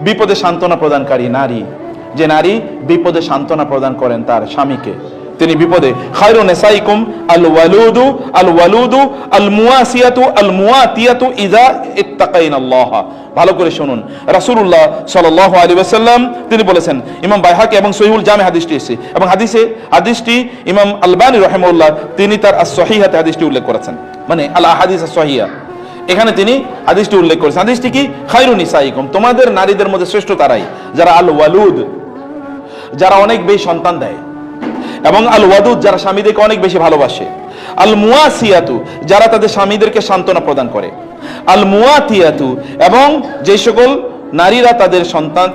বিপদে সান্ত্বনা প্রদানকারী নারী, যে নারী বিপদে সান্ত্বনা প্রদান করেন তার স্বামীকে, তিনি বিপদে। খায়রু নিসাইকুম আল ওয়ালুদু আল মুয়াসিয়াতু আল মুয়াতিয়াতু ইযা ইত্তাকাইনাল্লাহ। ভালো করে শুনুন, রাসূলুল্লাহ সাল্লাল্লাহু আলাইহি ওয়াসাল্লাম তিনি বলেছেন, ইমাম বাইহাকি এবং সহিহুল জামে হাদিসটি এসেছে, এবং হাদিসটি ইমাম আলবানী রাহিমাহুল্লাহ তিনি তার as-সহিহাতে হাদিসটি উল্লেখ করেছেন, মানে আল আহাদিস as-সহিহা, এখানে তিনি হাদিসটি উল্লেখ করেছেন। হাদিসটি কি? খায়রু নিসাইকুম, তোমাদের নারীদের মধ্যে শ্রেষ্ঠ তারাই যারা আল ওয়ালুদ, যারা অনেক বেশি সন্তান দেয়, এবং আল ওয়াদুদ, যারা স্বামীদেরকে অনেক বেশি ভালোবাসে, আল মুয়াসিয়াতু, যারা তাদের স্বামীদেরকে সান্ত্বনা প্রদান করে, আল মুয়াতিয়াতু, এবং যে সকল নারীরা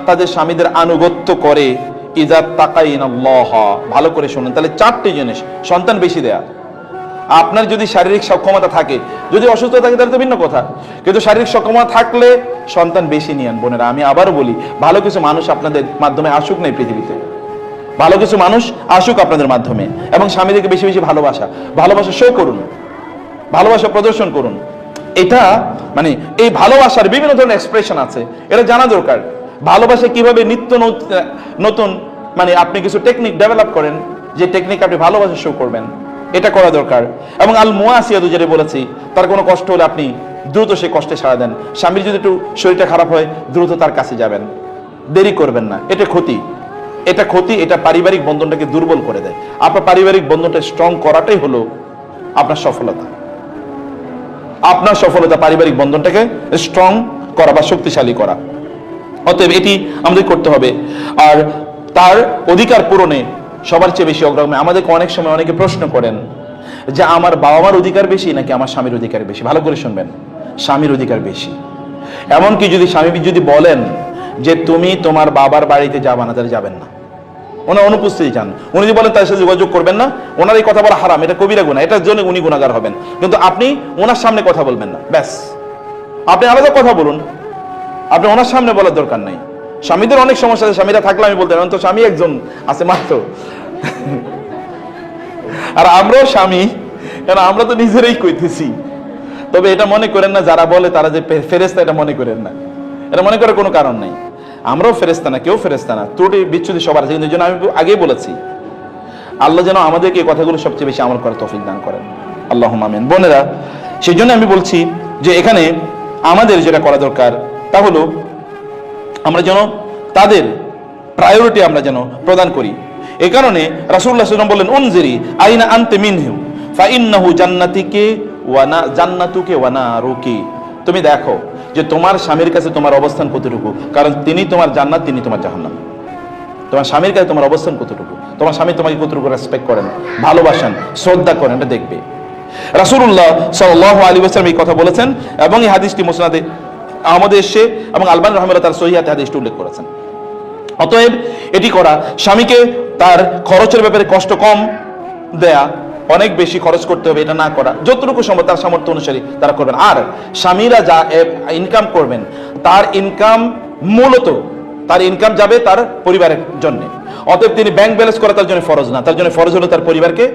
তাদের স্বামীদের আনুগত্য করে, ইযা তাকাইনাল্লাহ। ভালো করে শুনুন, তাহলে চারটি জিনিস, সন্তান বেশি দেয়া। আপনার যদি শারীরিক সক্ষমতা থাকে, যদি অসুস্থ থাকে তাহলে তো ভিন্ন কথা, কিন্তু শারীরিক সক্ষমতা থাকলে সন্তান বেশি নিয়েন। বোনেরা, আমি আবারও বলি, ভালো কিছু মানুষ আপনাদের মাধ্যমে আসুক না এই পৃথিবীতে, ভালো কিছু মানুষ আসুক আপনাদের মাধ্যমে, এবং স্বামীদেরকে বেশি বেশি ভালোবাসা শো করুন, ভালোবাসা প্রদর্শন করুন। এটা মানে এই ভালোবাসার বিভিন্ন ধরনের এক্সপ্রেশন আছে, এটা জানা দরকার। ভালোবাসা কিভাবে নিত্য নতুন, মানে আপনি কিছু টেকনিক ডেভেলপ করেন, যে টেকনিক আপনি ভালোবাসা শো করবেন, এটা করা দরকার। এবং আল মুয়াসিয়াতু, যেটা বলেছি, তার কোনো কষ্ট হলে আপনি দ্রুত সেই কষ্টে সাড়া দেন। স্বামীর যদি একটু শরীরটা খারাপ হয়, দ্রুত তার কাছে যাবেন, দেরি করবেন না। এটা ক্ষতি, এটা পারিবারিক বন্ধনটাকে দুর্বল করে দেয়। আপনার পারিবারিক বন্ধনটা স্ট্রং করাটাই হলো আপনার সফলতা। আপনার সফলতা পারিবারিক বন্ধনটাকে স্ট্রং করা বা শক্তিশালী করা। অতএব এটি আমাদের করতে হবে। আর তার অধিকার পূরণে সবার চেয়ে বেশি অগ্রগামী। আমাদেরকে অনেক সময় অনেকে প্রশ্ন করেন যে আমার বাবা মার অধিকার বেশি নাকি আমার স্বামীর অধিকার বেশি। ভালো করে শুনবেন, স্বামীর অধিকার বেশি। এমনকি যদি স্বামী যদি বলেন যে তুমি তোমার বাবার বাড়িতে যাবা না, তাহলে যাবেন না, ওনার অনুপস্থিতি চান। উনি যদি বলেন তার সাথে যোগাযোগ করবেন না, ওনার এই কথা বলা হারাম, এটা কবিরা গুনাহ, এটার জন্য উনি গুনাহগার হবেন। কিন্তু আপনি ওনার সামনে কথা বলবেন না, ব্যাস। আপনি আলাদা কথা বলুন, আপনি ওনার সামনে বলার দরকার নাই। স্বামীদের অনেক সমস্যা আছে, স্বামীরা থাকলে আমি বলতে পারি, তো স্বামী একজন আছে মাত্র, আর আমরাও স্বামী, কেন আমরা তো নিজেরাই কইতেছি। তবে এটা মনে করেন না যারা বলে তারা যে ফেরেশতা, এটা মনে করেন না, এটা মনে করার কোনো কারণ নাই। আমরাও ফেরেশতা না, কেউ ফেরেশতা না, ত্রুটি বিচ্যুতি সবার আছে। কিন্তু আমি আগেই বলেছি, আল্লাহ যেন আমাদেরকে এই কথাগুলো সবচেয়ে বেশি আমল করার তৌফিক দান করেন, আল্লাহুম্মা আমিন। বোনেরা, সেই জন্য আমি বলছি যে এখানে আমাদের যেটা করা দরকার তা হলো আমরা যেন তাদের প্রায়োরিটি আমরা যেন প্রদান করি। এই কারণে রাসূলুল্লাহ সাল্লাল্লাহু আলাইহি ওয়াসাল্লাম বললেন, উনজিরি আইনা আনতা মিনহু ফাইন্নাহু জান্নাতুকে ওয়া নারুকি। তুমি দেখো যে তোমার স্বামীর কাছে তোমার অবস্থান কতটুকু, কারণ তিনি তোমার জান্নাত, তিনি তোমার জাহান্নাম। তোমার স্বামীর কাছে তোমার অবস্থান কতটুকু, তোমার স্বামী তোমাকে কতটুকু রেসপেক্ট করেন, ভালোবাসেন, শ্রদ্ধা করেন, এটা দেখবে। রাসূলুল্লাহ সাল্লাল্লাহু আলাইহি ওয়াসাল্লাম এই কথা বলেছেন, এবং এই হাদিসটি মুসনাদে আহমদে এসেছে, এবং আলবানী রাহিমাহুল্লাহ তার সহিহাতে হাদিসটি উল্লেখ করেছেন। অতএব এটি করা, স্বামীকে তার খরচের ব্যাপারে কষ্ট কম দেয়া, অনেক বেশি খরচ করতে হবে এটা না করা, যতটুকু সম্ভব তার সামর্থ্য অনুসারে তারা করবেন। আর স্বামীরা যা ইনকাম করবেন, তার ইনকাম মূলত তার ইনকাম যাবে তার পরিবারের জন্য। অতএব তিনি ব্যাংক ব্যালেন্স করা তার জন্য ফরজ না, তার জন্য ফরজ হলো তার পরিবারকে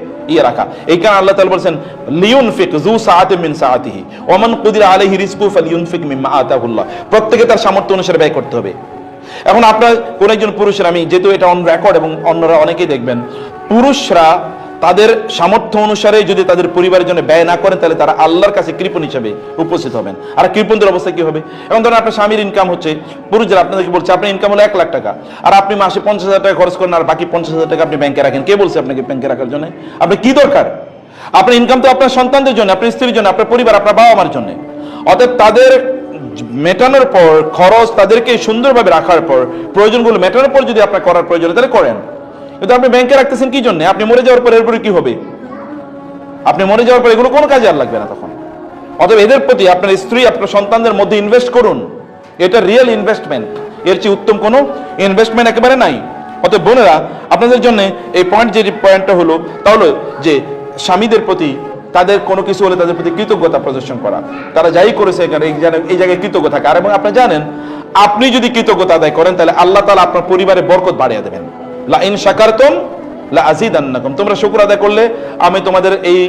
রাখা। এই কারণে আল্লাহ তাআলা বলেছেন, লিয়ুনফিক যু সাআতিন মিন সাআতিহি ওয়া মান কুদিরা আলাইহি রিজকুহু ফালইউনফিক মিম্মা আতাহুল্লাহ। প্রত্যেকে তার সামর্থ্য অনুসারে ব্যয় করতে হবে। এখন আপনার কোন একজন পুরুষের, আমি যেহেতু এটা অন রেকর্ড এবং অন্যরা অনেকেই দেখবেন, পুরুষরা তাদের সামর্থ্য অনুসারে যদি তাদের পরিবারের জন্য ব্যয় না করেন, তাহলে তারা আল্লাহর কাছে কৃপণ হিসেবে উপস্থিত হবেন। আর কৃপণদের অবস্থা কি হবে? এখন ধরেন আপনার স্বামীর ইনকাম হচ্ছে, পুরুষরা আপনাদেরকে বলছে আপনার ইনকাম হলো 1 লাখ টাকা, আর আপনি মাসে 50,000 টাকা খরচ করেন, আর বাকি 50,000 টাকা আপনি ব্যাংকে রাখেন। কে বলছে আপনাকে ব্যাংকে রাখার জন্য? আপনার কি দরকার? আপনার ইনকাম তো আপনার সন্তানদের জন্য, আপনার স্ত্রীর জন্য, আপনার পরিবার, আপনার বাবা মার জন্য। অতএব তাদের মেটানোর পর, খরচ তাদেরকে সুন্দরভাবে রাখার পর, প্রয়োজনগুলো মেটানোর পর যদি আপনার করার প্রয়োজন তাহলে করেন। কিন্তু আপনি ব্যাংকে রাখতেছেন কি জন্য? আপনি মরে যাওয়ার পর এরপরে কি হবে? আপনি মরে যাওয়ার পর এগুলো কোনো কাজে আর লাগবে না তখন। অতএব এদের প্রতি আপনার স্ত্রী, আপনার সন্তানদের মধ্যে ইনভেস্ট করুন, এটা রিয়েল ইনভেস্টমেন্ট। এর চেয়ে উত্তম কোনো ইনভেস্টমেন্ট একেবারে নাই। অতএব বোনেরা, আপনাদের জন্য এই পয়েন্টটা হলো তা হলো যে স্বামীদের প্রতি তাদের কোনো কিছু হলে তাদের প্রতি কৃতজ্ঞতা প্রদর্শন করা। তারা যাই করেছে এখানে এই জায়গায় কৃতজ্ঞ থাকা। আর এবং আপনি জানেন, আপনি যদি কৃতজ্ঞতা আদায় করেন তাহলে আল্লাহ তাআলা আপনার পরিবারে বরকত বাড়িয়ে দেবেন। লা ইন শাকারতুম লা আযীদান্নাকুম। তোমরা শুকর আদায় করলে আমি তোমাদের এই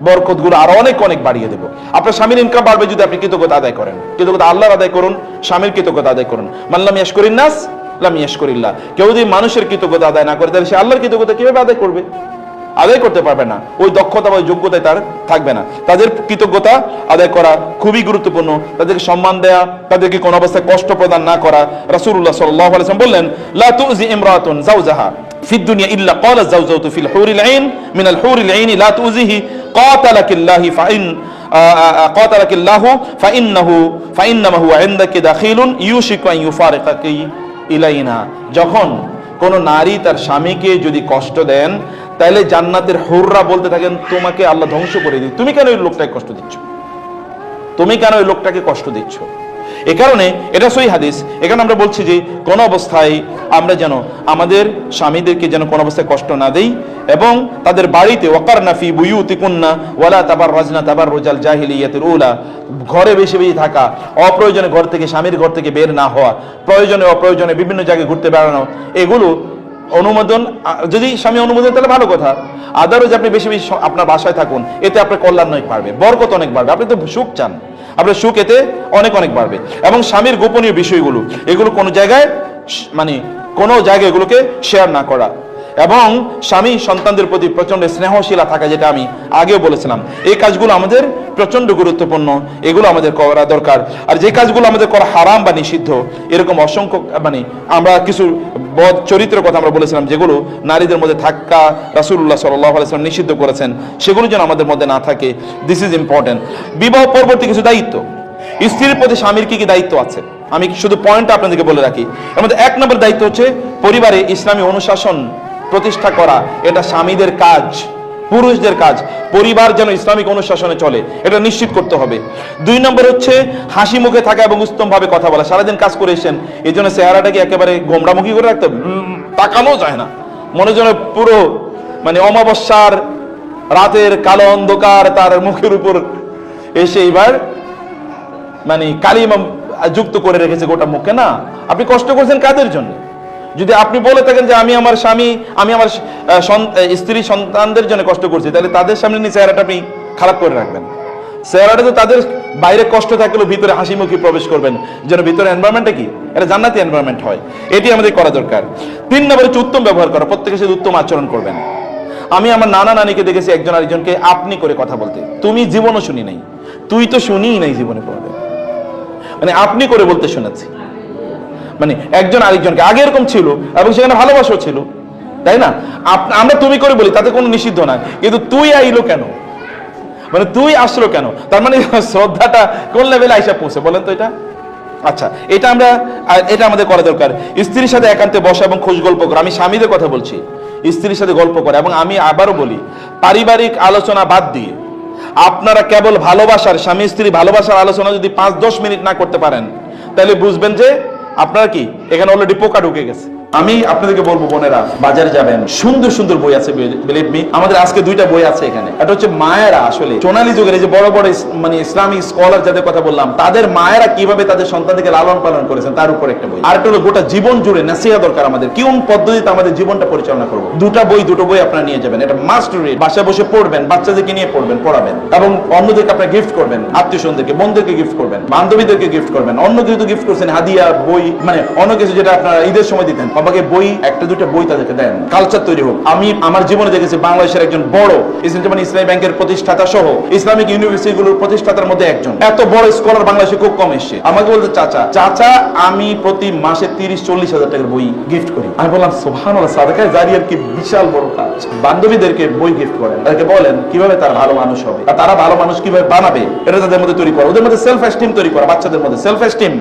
বরকতগুলো আরো অনেক অনেক বাড়িয়ে দেবো। আপনার স্বামীর ইনকাম বাড়বে যদি আপনি কৃতজ্ঞতা আদায় করেন। কৃতজ্ঞতা আল্লাহর আদায় করুন, স্বামীর কৃতজ্ঞতা আদায় করুন। মাল্লাম ইয়াশকুরিন নাস লাম ইয়াশকুরিল্লাহ। কেউ যদি মানুষের কৃতজ্ঞতা আদায় না করে তাহলে সে আল্লাহর কৃতজ্ঞতা কিভাবে আদায় করবে? আদায় করতে পারবে না, ওই দক্ষতা বা যোগ্যতায় তার থাকবে না। তাদের কৃতজ্ঞতা আদায় করা খুবই গুরুত্বপূর্ণ। তাদেরকে সম্মান দেয়া, তাদেরকে কোন অবস্থায় কষ্ট প্রদান না করা। রাসূলুল্লাহ সাল্লাল্লাহু আলাইহি ওয়াসাল্লাম বললেন, লা তুজি ইমরাতুন যাওজাহা ফি দুনিয়া ইল্লা ক্বালাত যাওজাতু ফিল হুরিল আইন মিনাল হুরিল আইন লা তুজিহি ক্বাতালাকিল্লাহি ফাইন ক্বাতালাকিল্লাহু ফাইন্নাহু হুয়া ইনদাকি দাখিলুন ইউশিকু আন ইউফারিকাকি ইলাইনা। যখন কোন নারী তার স্বামীকে যদি কষ্ট দেন, তাহলে জান্নাতের হুররা বলতে থাকেন, তোমাকে আল্লাহ ধ্বংস করে দিই, তুমি কেন ওই লোকটাকে কষ্ট দিচ্ছ, তুমি কেন ওই লোকটাকে কষ্ট দিচ্ছ। এ কারণে এটা সহিহ হাদিস। এখানে আমরা বলছি যে কোন অবস্থায় আমরা যেন আমাদের স্বামীদেরকে যেন কোন অবস্থায় কষ্ট না দেই, এবং তাদের বাড়িতে ওয়াকারনা ফি বুয়ুতিকুন্না ওয়ালা তাবাররাজনা তাবাররুজাল জাহিলিয়াতিল উলা, ঘরে বেশি বেশি থাকা, অপ্রয়োজনে ঘর থেকে, স্বামীর ঘর থেকে বের না হওয়া, প্রয়োজনে অপ্রয়োজনে বিভিন্ন জায়গায় ঘুরতে বেড়ানো, এগুলো অনুমোদন। যদি স্বামী অনুমোদন তাহলে ভালো কথা, আদারওয়াইজ আপনি বেশি বেশি আপনার বাসায় থাকুন, এতে আপনার কল্যাণ অনেক বাড়বে, বরকত অনেক বাড়বে। আপনি তো সুখ চান, আপনার সুখ এতে অনেক অনেক বাড়বে। এবং স্বামীর গোপনীয় বিষয়গুলো, এগুলো কোনো জায়গায় মানে কোনো জায়গায় এগুলোকে শেয়ার না করা, এবং স্বামী সন্তানদের প্রতি প্রচন্ড স্নেহশীলা থাকা, যেটা আমি আগেও বলেছিলাম। এই কাজগুলো আমাদের প্রচন্ড গুরুত্বপূর্ণ, এগুলো আমাদের করা দরকার। আর যে কাজগুলো আমাদের করা হারাম বা নিষিদ্ধ, এরকম অসংখ্য মানে আমরা কিছু বদ চরিত্রের কথা আমরা বলেছিলাম, যেগুলো নারীদের মধ্যে থাকা রাসূলুল্লাহ সাল্লাল্লাহু আলাইহি ওয়াসাল্লাম নিষিদ্ধ করেছেন, সেগুলো যেন আমাদের মধ্যে না থাকে। This is important. বিবাহ পরবর্তী কিছু দায়িত্ব, স্ত্রীর প্রতি স্বামীর কি কি দায়িত্ব আছে, আমি শুধু পয়েন্টটা আপনাদেরকে বলে রাখি। এর মধ্যে 1 নম্বর দায়িত্ব হচ্ছে পরিবারে ইসলামী অনুশাসন প্রতিষ্ঠা করা। এটা স্বামীদের কাজ, পুরুষদের কাজ। পরিবার যেন ইসলামিক অনুশাসনে চলে, এটা নিশ্চিত করতে হবে। 2 নম্বর হচ্ছে হাসি মুখে থাকা এবং উত্তম ভাবে কথা বলা। সারাদিন কাজ করে এসেছেন, এই জন্য চেহারাটাকে একেবারে গোমড়ামুখী করে রাখতে, তাকানো যায় না, মনে যেন পুরো মানে অমাবস্যার রাতের কালো অন্ধকার তার মুখের উপর এসে এবার মানে কালিমা যুক্ত করে রেখেছে গোটা মুখে। না, আপনি কষ্ট করছেন কাদের জন্য? যদি আপনি বলে থাকেন যে আমি আমার স্বামী, আমি আমার স্ত্রী সন্তানদের জন্য কষ্ট করছি, তাহলে তাদের সামনে নিয়ে চেহারাটা আপনি খারাপ করে রাখবেন। চেহারাটা তো তাদের বাইরে কষ্ট থাকলেও ভিতরে হাসি মুখে প্রবেশ করবেন, যেন ভিতরে এনভায়রনমেন্টটা কি এটা জান্নাতি এনভায়রনমেন্ট হয়। এটি আমাদের করা দরকার। 3 নম্বরে হচ্ছে উত্তম ব্যবহার করা, প্রত্যেকের সাথে উত্তম আচরণ করবেন। আমি আমার নানা নানিকে দেখেছি একজন আরেকজনকে আপনি করে কথা বলতে, তুমি জীবনও শুনি নাই, তুই তো শুনিই নাই জীবনে পড়বে, মানে আপনি করে বলতে শুনেছি। মানে একজন আরেকজনকে, আগে এরকম ছিল এবং সেখানে ভালোবাসাও ছিল, তাই না? আমরা তুমি করে বলি, তাতে কোনো নিষিদ্ধ না, কিন্তু তুই আইলো কেন, মানে তুই আসলো কেন, তার মানে শ্রদ্ধাটা কোন লেভেলে আইসা পৌঁছে বলেন তো এটা। আচ্ছা, এটা আমাদের করা দরকার। স্ত্রীর সাথে একান্তে বসা এবং খোঁজ গল্প করা। আমি স্বামীদের কথা বলছি, স্ত্রীর সাথে গল্প করা। এবং আমি আবারও বলি, পারিবারিক আলোচনা বাদ দিয়ে আপনারা কেবল ভালোবাসার, স্বামী স্ত্রী ভালোবাসার আলোচনা যদি 5-10 মিনিট না করতে পারেন, তাহলে বুঝবেন যে আপনারা কি এখানে অলরেডি পোকা ঢুকে গেছে। আমি আপনাদেরকে বলবো, বোনেরা বাজারে যাবেন, সুন্দর সুন্দর বই আছে, বিলিভ মি। আমাদের আজকে 2টা বই আছে এখানে। এটা হচ্ছে মায়েরা, আসলে সোনালী যুগের এই যে বড় বড় মানে ইসলামিক স্কলার যাদের কথা বললাম, তাদের মায়েরা কিভাবে তাদের সন্তানদেরকে লালন পালন করেছেন তার উপর একটা বই। আর একটা হলো গোটা জীবন জুড়ে নাসিহা দরকার আমাদের, কোন পদ্ধতিতে আমাদের জীবনটা পরিচালনা করবো। দুটো বই আপনারা নিয়ে যাবেন, এটা মাস্ট রিড। বাসায় বসে পড়বেন, বাচ্চাদেরকে নিয়ে পড়বেন, পড়াবেন, এবং অন্যদেরকে আপনারা গিফট করবেন, আত্মীয় স্বজনদেরকে, বন্ধুদেরকে গিফট করবেন, বান্ধবীদেরকে গিফট করবেন। অন্য কিছু গিফট করছেন, হাদিয়া, বই, মানে অন্য কিছু যেটা আপনারা ঈদের সময় দিতেন, বাবাকে বই, 1-2টা বই তাদেরকে দেন, কালচার তৈরি হোক। আমি আমার জীবনে দেখেছি বাংলাদেশের একজন বড় ইসলামী ব্যাংকের প্রতিষ্ঠাতা সহ ইসলামিক ইউনিভার্সিটিগুলোর প্রতিষ্ঠাতার মধ্যে একজন, এত বড় স্কলার বাংলাদেশে খুব কম এসছে। আমাকে বলতে, চাচা আমি প্রতি মাসে 30-40 হাজার টাকার বই গিফট করি। আমি বললাম সুবহানাল্লাহ, সাদাকা জারিয়ার কি বিশাল বড় কাজ। বান্ধবীদেরকে বই গিফট করেন, তাদেরকে বলেন কিভাবে তারা ভালো মানুষ হবে, আর তারা ভালো মানুষ কিভাবে বানাবে, এটা তাদের মধ্যে তৈরি করা, ওদের মধ্যে সেলফ এস্টিম তৈরি করা, বাচ্চাদের মধ্যে সেলফ এস্টিম।